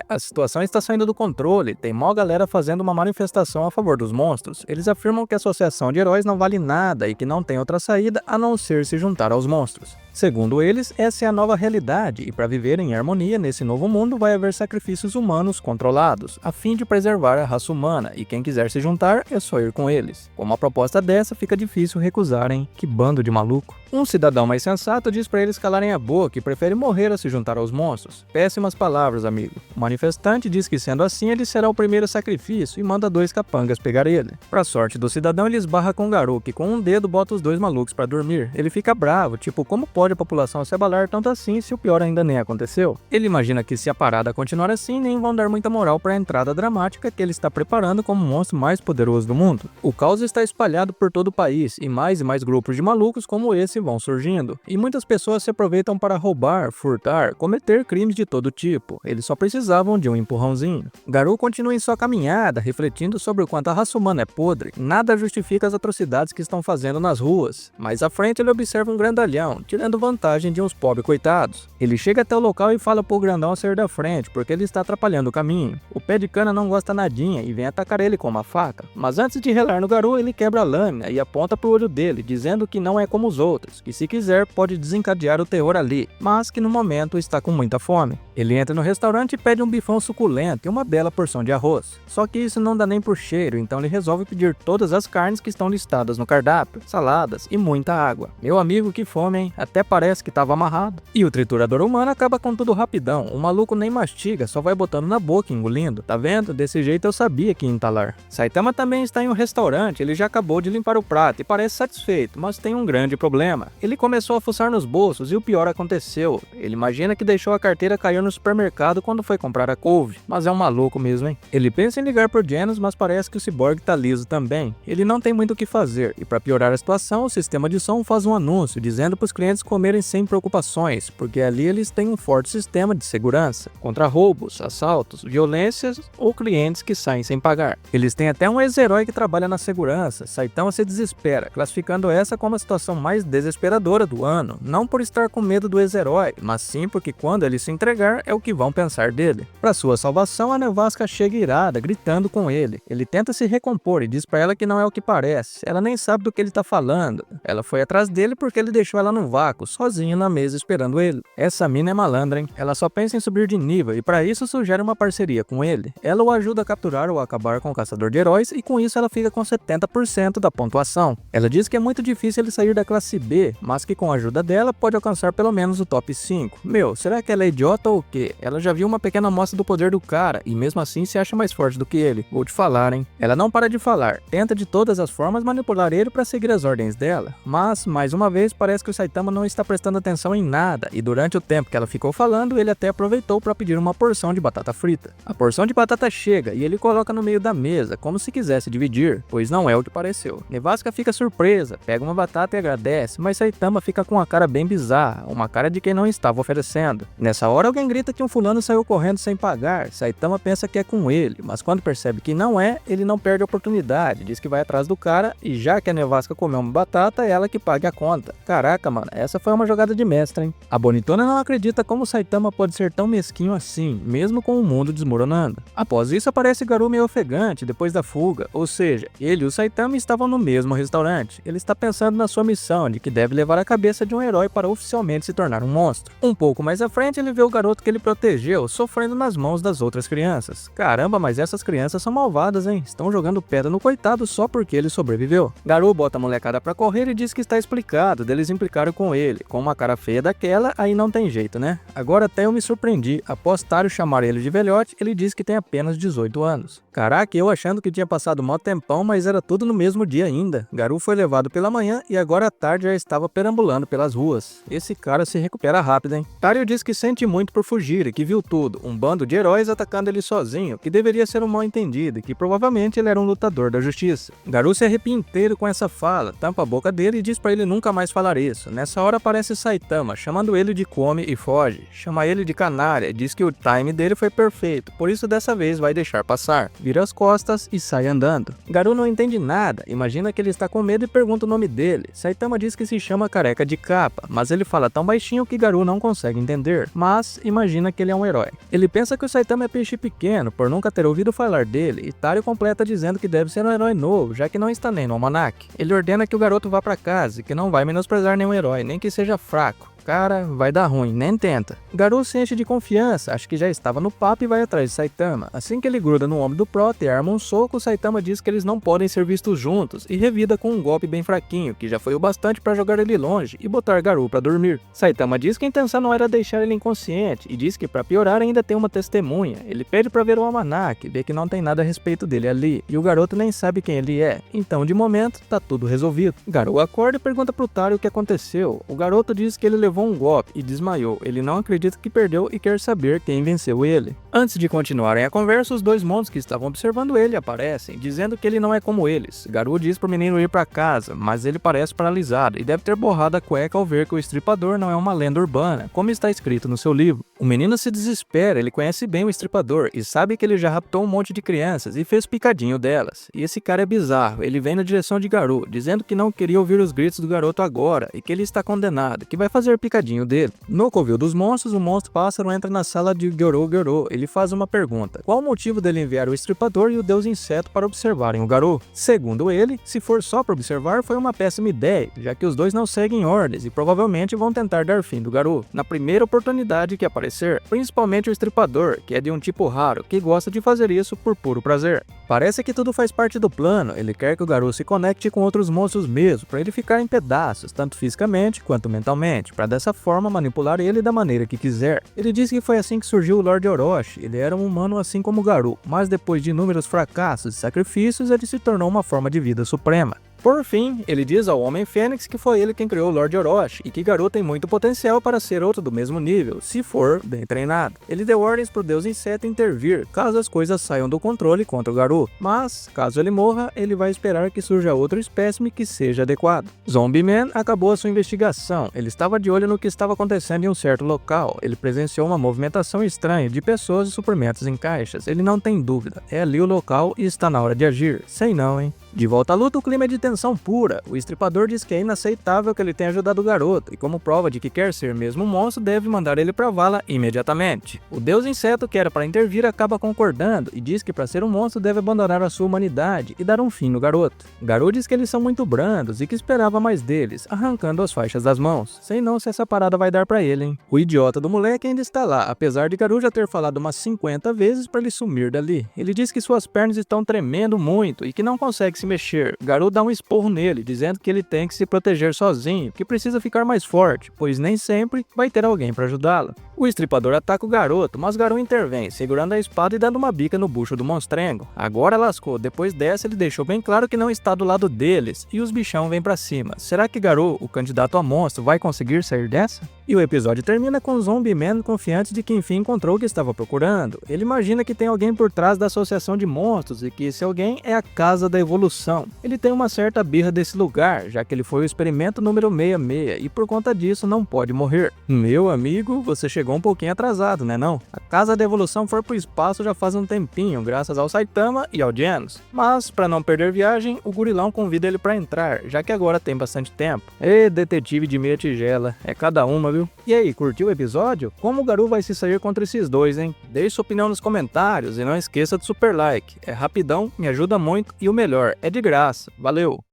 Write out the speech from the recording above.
A situação está saindo do controle, tem mó galera fazendo uma manifestação a favor dos monstros. Eles afirmam que a associação de heróis não vale nada e que não tem outra saída a não ser se juntar aos monstros. Segundo eles, essa é a nova realidade e para viver em harmonia nesse novo mundo vai haver sacrifícios humanos controlados, a fim de preservar a raça humana, e quem quiser se juntar é só ir com eles. Com uma proposta dessa fica difícil recusar, hein? Que bando de maluco. Um cidadão mais sensato diz para eles calarem a boca e prefere morrer a se juntar aos monstros. Péssimas palavras, amigo. O manifestante diz que sendo assim ele será o primeiro sacrifício e manda 2 capangas pegar ele. Pra sorte do cidadão ele esbarra com o Garou, que com um dedo bota os 2 malucos pra dormir. Ele fica bravo, tipo, como pode a população se abalar tanto assim se o pior ainda nem aconteceu? Ele imagina que se a parada continuar assim, nem vão dar muita moral para a entrada dramática que ele está preparando como o monstro mais poderoso do mundo. O caos está espalhado por todo o país e mais grupos de malucos como esse vão surgindo. E muitas pessoas se aproveitam para roubar, furtar, cometer crimes de todo tipo. Eles só precisavam de um empurrãozinho. Garou continua em sua caminhada, refletindo sobre o quanto a raça humana é podre. Nada justifica as atrocidades que estão fazendo nas ruas. Mais à frente ele observa um grandalhão, tirando vantagem de uns pobres coitados. Ele chega até o local e fala pro grandão sair da frente, porque ele está atrapalhando o caminho. O pé de cana não gosta nadinha e vem atacar ele com uma faca. Mas antes de relar no Garou, ele quebra a lâmina e aponta pro olho dele, dizendo que não é como os outros, que se quiser pode desencadear o terror ali, mas que no momento está com muita fome. Ele entra no restaurante e pede um bifão suculento e uma bela porção de arroz. Só que isso não dá nem por cheiro, então ele resolve pedir todas as carnes que estão listadas no cardápio, saladas e muita água. Meu amigo, que fome, hein? Até parece que tava amarrado. E o triturador humano acaba com tudo rapidão. O maluco nem mastiga, só vai botando na boca e engolindo. Tá vendo? Desse jeito eu sabia que ia entalar. Saitama também está em um restaurante, ele já acabou de limpar o prato e parece satisfeito, mas tem um grande problema. Ele começou a fuçar nos bolsos e o pior aconteceu. Ele imagina que deixou a carteira cair no supermercado quando foi comprar a couve, mas é um maluco mesmo, hein? Ele pensa em ligar por Janus, mas parece que o ciborgue tá liso também. Ele não tem muito o que fazer, e para piorar a situação, o sistema de som faz um anúncio dizendo para os clientes comerem sem preocupações, porque ali eles têm um forte sistema de segurança contra roubos, assaltos, violências ou clientes que saem sem pagar. Eles têm até um ex-herói que trabalha na segurança. Saitama se desespera, classificando essa como a situação mais desesperadora do ano, não por estar com medo do ex-herói, mas sim porque quando ele se entregar é o que vão pensar dele. Para sua salvação, a nevasca chega irada, gritando com ele. Ele tenta se recompor e diz para ela que não é o que parece. Ela nem sabe do que ele tá falando. Ela foi atrás dele porque ele deixou ela no vácuo, sozinha na mesa esperando ele. Essa mina é malandra, hein? Ela só pensa em subir de nível e para isso sugere uma parceria com ele. Ela o ajuda a capturar ou acabar com o caçador de heróis e com isso ela fica com 70% da pontuação. Ela diz que é muito difícil ele sair da classe B, mas que com a ajuda dela pode alcançar pelo menos o top 5. Meu, será que ela é idiota ou o quê? Ela já viu uma pequena amostra do poder do cara e mesmo assim se acha mais forte do que ele. Vou te falar, hein? Ela não para de falar, tenta de todas as formas manipular ele para seguir as ordens dela, mas mais uma vez parece que o Saitama não está prestando atenção em nada e durante o tempo que ela ficou falando, ele até aproveitou para pedir uma porção de batata frita. A porção de batata chega e ele coloca no meio da mesa, como se quisesse dividir, pois não é o que pareceu. Nevasca fica surpresa, pega uma batata e agradece, mas Saitama fica com uma cara bem bizarra, uma cara de quem não estava oferecendo. Nessa hora alguém grita que um fulano saiu correndo sem pagar. Saitama pensa que é com ele, mas quando percebe que não é, ele não perde a oportunidade, diz que vai atrás do cara e já que a Nevasca comeu uma batata, é ela que paga a conta. Caraca, mano, essa foi uma jogada de mestre, hein? A bonitona não acredita como Saitama pode ser tão mesquinho assim, mesmo com o mundo desmoronando. Após isso aparece Garou meio ofegante depois da fuga, ou seja, ele e o Saitama estavam no mesmo restaurante. Ele está pensando na sua missão de que deve levar a cabeça de um herói para oficialmente se tornar um monstro. Um pouco mais à frente ele vê o garoto que ele protegeu sofrendo nas mãos das outras crianças. Caramba, mas essas crianças são malvadas, hein? Estão jogando pedra no coitado só porque ele sobreviveu. Garou bota a molecada pra correr e diz que está explicado deles implicaram com ele. Com uma cara feia daquela, aí não tem jeito, né? Agora até eu me surpreendi. Após Tário chamar ele de velhote, ele diz que tem apenas 18 anos. Caraca, eu achando que tinha passado mó tempão, mas era tudo no mesmo dia ainda. Garou foi levado pela manhã e agora à tarde já estava perambulando pelas ruas. Esse cara se recupera rápido, hein? Tário diz que sente muito por fugir e que viu tudo, um bando de heróis atacando ele sozinho, que deveria ser um mal entendido e que provavelmente ele era um lutador da justiça. Garou se arrepia inteiro com essa fala, tampa a boca dele e diz pra ele nunca mais falar isso. Nessa hora aparece Saitama, chamando ele de come e foge. Chama ele de canalha, diz que o time dele foi perfeito, por isso dessa vez vai deixar passar. Vira as costas e sai andando. Garou não entende nada, imagina que ele está com medo e pergunta o nome dele. Saitama diz que se chama Careca de Capa, mas ele fala tão baixinho que Garou não consegue entender, mas imagina que ele é um herói. Ele pensa que o Saitama é peixe pequeno, por nunca ter ouvido falar dele, e Tario completa dizendo que deve ser um herói novo, já que não está nem no almanaque. Ele ordena que o garoto vá para casa e que não vai menosprezar nenhum herói, nem que seja fraco. Cara, vai dar ruim, nem tenta. Garou se enche de confiança, acha que já estava no papo e vai atrás de Saitama. Assim que ele gruda no ombro do Prota e arma um soco, Saitama diz que eles não podem ser vistos juntos e revida com um golpe bem fraquinho, que já foi o bastante para jogar ele longe e botar Garou para dormir. Saitama diz que a intenção não era deixar ele inconsciente e diz que para piorar ainda tem uma testemunha. Ele pede para ver o almanaque, vê que não tem nada a respeito dele ali e o garoto nem sabe quem ele é. Então de momento tá tudo resolvido. Garou acorda e pergunta pro Tario o que aconteceu. O garoto diz que ele levou um golpe e desmaiou. Ele não acredita que perdeu e quer saber quem venceu ele. Antes de continuarem a conversa, os dois monstros que estavam observando ele aparecem, dizendo que ele não é como eles. Garou diz pro menino ir para casa, mas ele parece paralisado e deve ter borrado a cueca ao ver que o estripador não é uma lenda urbana, como está escrito no seu livro. O menino se desespera, ele conhece bem o estripador e sabe que ele já raptou um monte de crianças e fez picadinho delas. E esse cara é bizarro, ele vem na direção de Garou, dizendo que não queria ouvir os gritos do garoto agora e que ele está condenado, que vai fazer picadinho dele. No covil dos monstros, o monstro pássaro entra na sala de Gorou. Ele faz uma pergunta: qual o motivo dele enviar o estripador e o deus inseto para observarem o Garou? Segundo ele, se for só para observar, foi uma péssima ideia, já que os dois não seguem ordens e provavelmente vão tentar dar fim do Garou na primeira oportunidade que aparecer, principalmente o estripador, que é de um tipo raro, que gosta de fazer isso por puro prazer. Parece que tudo faz parte do plano, ele quer que o Garou se conecte com outros monstros mesmo, para ele ficar em pedaços, tanto fisicamente quanto mentalmente, para dessa forma manipular ele da maneira que quiser. Ele diz que foi assim que surgiu o Lord Orochi, ele era um humano assim como Garou, mas depois de inúmeros fracassos e sacrifícios, ele se tornou uma forma de vida suprema. Por fim, ele diz ao Homem Fênix que foi ele quem criou o Lord Orochi e que Garou tem muito potencial para ser outro do mesmo nível, se for bem treinado. Ele deu ordens pro Deus Inseto intervir, caso as coisas saiam do controle contra o Garou, mas, caso ele morra, ele vai esperar que surja outro espécime que seja adequado. Zombie Man acabou a sua investigação, ele estava de olho no que estava acontecendo em um certo local, ele presenciou uma movimentação estranha de pessoas e suprimentos em caixas, ele não tem dúvida, é ali o local e está na hora de agir. Sei não, hein? De volta à luta, o clima é de tensão pura. O estripador diz que é inaceitável que ele tenha ajudado o garoto, e como prova de que quer ser mesmo um monstro, deve mandar ele pra vala imediatamente. O deus inseto, que era para intervir, acaba concordando, e diz que para ser um monstro deve abandonar a sua humanidade e dar um fim no garoto. Garou diz que eles são muito brandos e que esperava mais deles, arrancando as faixas das mãos. Sei não se essa parada vai dar pra ele, hein? O idiota do moleque ainda está lá, apesar de Garou já ter falado umas 50 vezes para ele sumir dali. Ele diz que suas pernas estão tremendo muito e que não consegue se mexer. Garou dá um esporro nele, dizendo que ele tem que se proteger sozinho, que precisa ficar mais forte, pois nem sempre vai ter alguém para ajudá-lo. O estripador ataca o garoto, mas Garou intervém, segurando a espada e dando uma bica no bucho do monstrengo. Agora lascou, depois dessa ele deixou bem claro que não está do lado deles, e os bichão vêm pra cima. Será que Garou, o candidato a monstro, vai conseguir sair dessa? E o episódio termina com Zombie Man confiante de que enfim encontrou o que estava procurando. Ele imagina que tem alguém por trás da associação de monstros e que esse alguém é a Casa da Evolução. Ele tem uma certa birra desse lugar, já que ele foi o experimento número 66 e por conta disso não pode morrer. Meu amigo, você chegou um pouquinho atrasado, né não? A Casa da Evolução foi pro espaço já faz um tempinho, graças ao Saitama e ao Genos. Mas, para não perder viagem, o gurilão convida ele para entrar, já que agora tem bastante tempo. Ê, detetive de meia tigela, é cada uma, viu? E aí, curtiu o episódio? Como o Garou vai se sair contra esses dois, hein? Deixe sua opinião nos comentários e não esqueça do super like. É rapidão, me ajuda muito e o melhor, é de graça. Valeu!